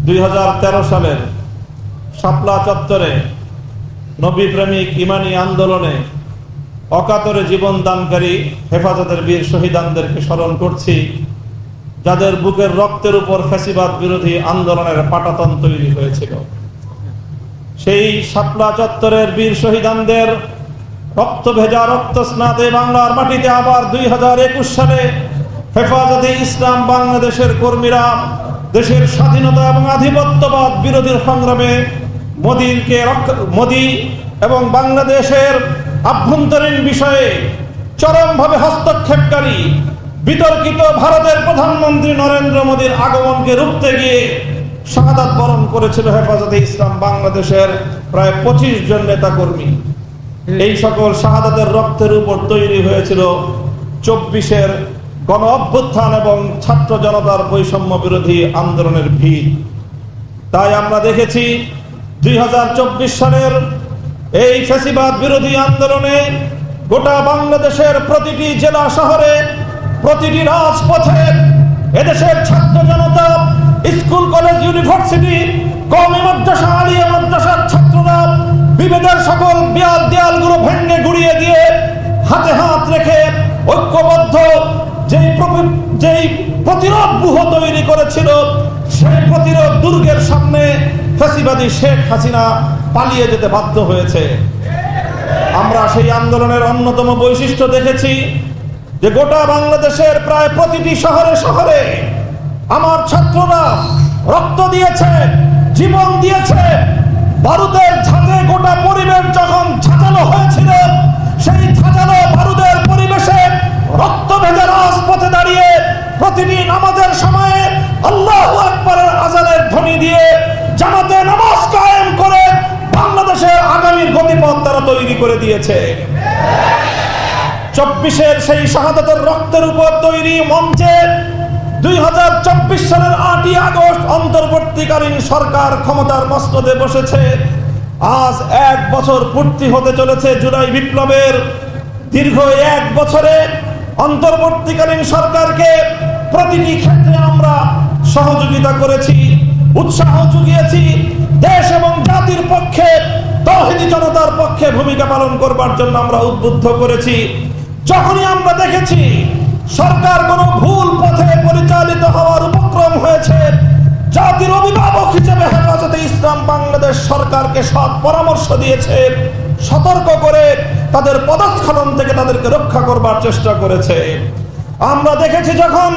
2013 সালের শাপলা চত্বরে নবী প্রেমিক ইমানি আন্দোলনে অকাতরে জীবন দানকারী হেফাজতের বীর শহীদানদেরকে স্মরণ করছি, যাদের বুকের রক্তের উপর ফ্যাসিবাদ বিরোধী আন্দোলনের পাটাতন তৈরি হয়েছিল। সেই শাপলা চত্বরের বীর শহীদানদের রক্ত ভেজা রক্ত স্নাতে বাংলার মাটিতে আবার 2021 সালে হেফাজতে ইসলাম বাংলাদেশের কর্মীরা দেশের স্বাধীনতা এবং আধিপত্যবাদ বিরোধী সংগ্রামে মোদী এবং বাংলাদেশের আভ্যন্তরীণ বিষয়ে চরমভাবে হস্তক্ষেপকারী বিতর্কিত ভারতের প্রধানমন্ত্রী নরেন্দ্র মোদীর আগমনকে রুখতে গিয়ে শাহাদাত বরণ করেছিল হেফাজতে ইসলাম বাংলাদেশের প্রায় 25 জন নেতাকর্মী। এই সকল শাহাদাতের রক্তের উপর তৈরি হয়েছিল 24-এর গণ অভ্যুত্থান এবং ছাত্র জনতার বৈষম্য বিরোধী আন্দোলনের ভিত। তাই আমরা দেখেছি 2024 সালের এই ফ্যাসিবাদ বিরোধী আন্দোলনে গোটা বাংলাদেশের প্রতিটি জেলা শহরে, প্রতিটি রাজপথে এদেশের ছাত্র জনতা, স্কুল কলেজ ইউনিভার্সিটি, কওমি মাদ্রাসা, আলিয়া মাদ্রাসার ছাত্ররা বিভেদের সকল দেয়ালগুলো ভেঙে গুড়িয়ে দিয়ে হাতে হাত রেখে ঐক্যবদ্ধ যেই প্রতিরোধ ব্যূহ তৈরি করেছিল, সেই প্রতিরোধ দুর্গের সামনে ফ্যাসিবাদী শেখ হাসিনা পালিয়ে যেতে বাধ্য হয়েছে। আমরা সেই আন্দোলনের অন্যতম বৈশিষ্ট্য দেখেছি যে গোটা বাংলাদেশের প্রায় প্রতিটি শহরে শহরে আমার ছাত্ররা রক্ত দিয়েছে, জীবন দিয়েছে। বারুদের ঝাঁজে গোটা পরিবেশ যখন ঝাঁঝালো হয়েছিল, সেই ঝাঁঝালো বারুদের পরিবেশে রক্ত ভেজা রাজপথে দাঁড়িয়ে প্রতিটি নামাজের সময়ে আল্লাহু আকবারের আযানের ধ্বনি দিয়ে জামাতে নামাজ কায়েম করে বাংলাদেশের আগামীর গতিপথ তারা তৈরি করে দিয়েছে। 24-এর সেই শাহাদাতের রক্তের উপর তৈরি মঞ্চে 2024 সালের 8ই আগস্ট অন্তর্বর্তীকালীন সরকার ক্ষমতার মসনদে বসেছে। আজ 1 বছর পূর্তি হতে চলেছে জুলাই বিপ্লবের। দীর্ঘ 1 বছরে অন্তর্বর্তীকালীন সরকারকে প্রতিটি ক্ষেত্রে আমরা সহযোগিতা করেছি, উৎসাহ জুগিয়েছি। দেশ এবং জাতির পক্ষে, তাওহীদি জনতার পক্ষে ভূমিকা পালন করবার জন্য আমরা উদ্বুদ্ধ করেছি। যখনই আমরা দেখেছি সরকার কোনো ভুল পথে পরিচালিত হওয়ার উপক্রম হয়েছে, জাতির অভিভাবক হিসেবে হেফাজতে ইসলাম বাংলাদেশ সরকারকে সৎ পরামর্শ দিয়েছে, সতর্ক করে তাদের পদস্খলন থেকে তাদেরকে রক্ষা করবার চেষ্টা করেছে। আমরা দেখেছি যখন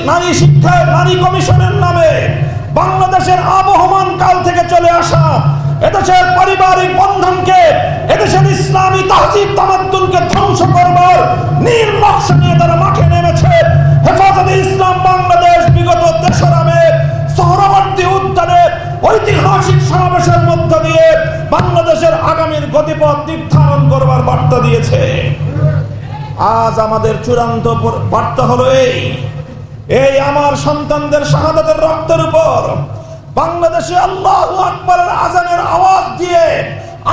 নারী শিক্ষায় নারী কমিশনের নামে বাংলাদেশের আবহমান কাল থেকে চলে আসা এদেশের পারিবারিক বন্ধনকে, এদেশের ইসলামী তাহজিব তামাদ্দুনকে ধ্বংস করবার নীল নকশা নিয়ে তারা মাঠে নেমেছে। হেফাজতে ইসলাম বাংলাদেশ বিগত 3রা মে সোহরাওয়ার্দী উদ্যানে ঐতিহাসিক সমাবেশের মধ্য দিয়ে বাংলাদেশের আগামীর গতিপথ নির্ধারণ করবার বার্তা দিয়েছে। আজ আমাদের চূড়ান্ত বার্তা হলো এই আমার সন্তানদের শাহাদাতের রক্তের উপর বাংলাদেশে আল্লাহু আকবারের আযানের আওয়াজ দিয়ে,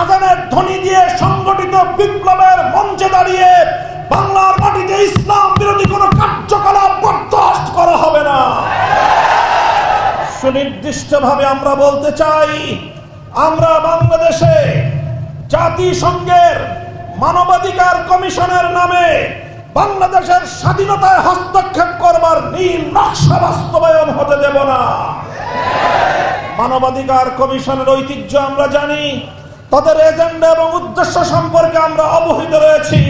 আযানের ধ্বনি দিয়ে সংগঠিত বিপ্লবের মঞ্চে দাঁড়িয়ে বাংলার মাটিতে ইসলাম বিরোধী কোনো কার্যকলাপ বরদাস্ত করা হবে না। সুনির্দিষ্টভাবে আমরা বলতে চাই, আমরা বাংলাদেশে জাতিসংঘের মানবাধিকার কমিশনের নামে বাংলাদেশের স্বাধীনতায় হস্তক্ষেপ করবার নীল নকশা বাস্তবায়ন হতে দেব না। মানবাধিকার কমিশনের ঐতিহ্য আমরা জানি, তাদের এজেন্ডা এবং উদ্দেশ্য সম্পর্কে আমরা অবহিত রয়েছি।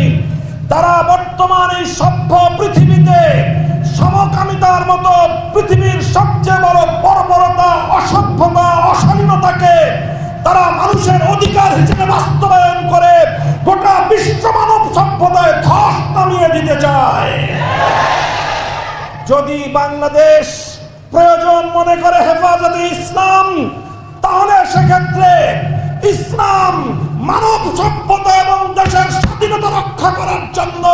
তারা বর্তমান এই সভ্য পৃথিবীতে সমকামিতার মতো পৃথিবীর সবচেয়ে বড় বর্বরতা, অসভ্যতা, অশালীনতাকে তারা মানুষের অধিকার হিসেবে বাস্তবায়ন করে গোটা বিশ্ব মানব সভ্যতায় ধস নামিয়ে দিতে চায়। যদি বাংলাদেশ প্রয়োজন মনে করে হেফাজতে ইসলাম, তাহলে সেক্ষেত্রে ইসলাম মানব সভ্যতা এবং দেশের স্বাধীনতা রক্ষা করার জন্য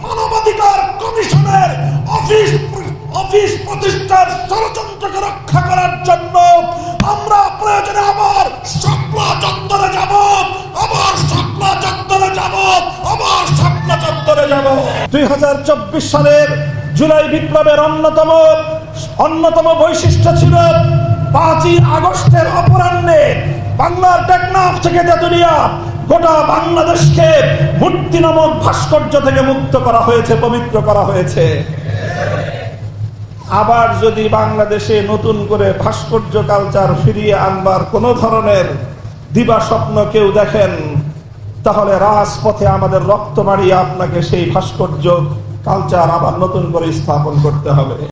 মানবাধিকার কমিশনের অফিস প্রতিষ্ঠার ষড়যন্ত্রকে রক্ষা করার জন্য আমরা প্রয়োজনে আবার শাপলা চত্বরে যাব, আবার শাপলা চত্বরে যাব, আবার শাপলা চত্বরে যাব। 2024 সালের জুলাই বিপ্লবের অন্যতম অন্যতম বৈশিষ্ট্য ছিল 5ই আগস্টের অপরাহ্নে বাংলার টেকনাফ থেকে তেতুলিয়া গোটা বাংলাদেশকে মূর্তি নামক ভাস্কর্য থেকে মুক্ত করা হয়েছে, পবিত্র করা হয়েছে। আবার যদি বাংলাদেশে নতুন করে ভাস্কর্য কালচার ফিরিয়ে আনবার কোন ধরনের দিবা স্বপ্ন কেউ দেখেন, তাহলে রাজপথে আমাদের রক্ত মারিয়ে আপনাকে সেই ভাস্কর্য কালচার আবার নতুন করে স্থাপন করতে হবে।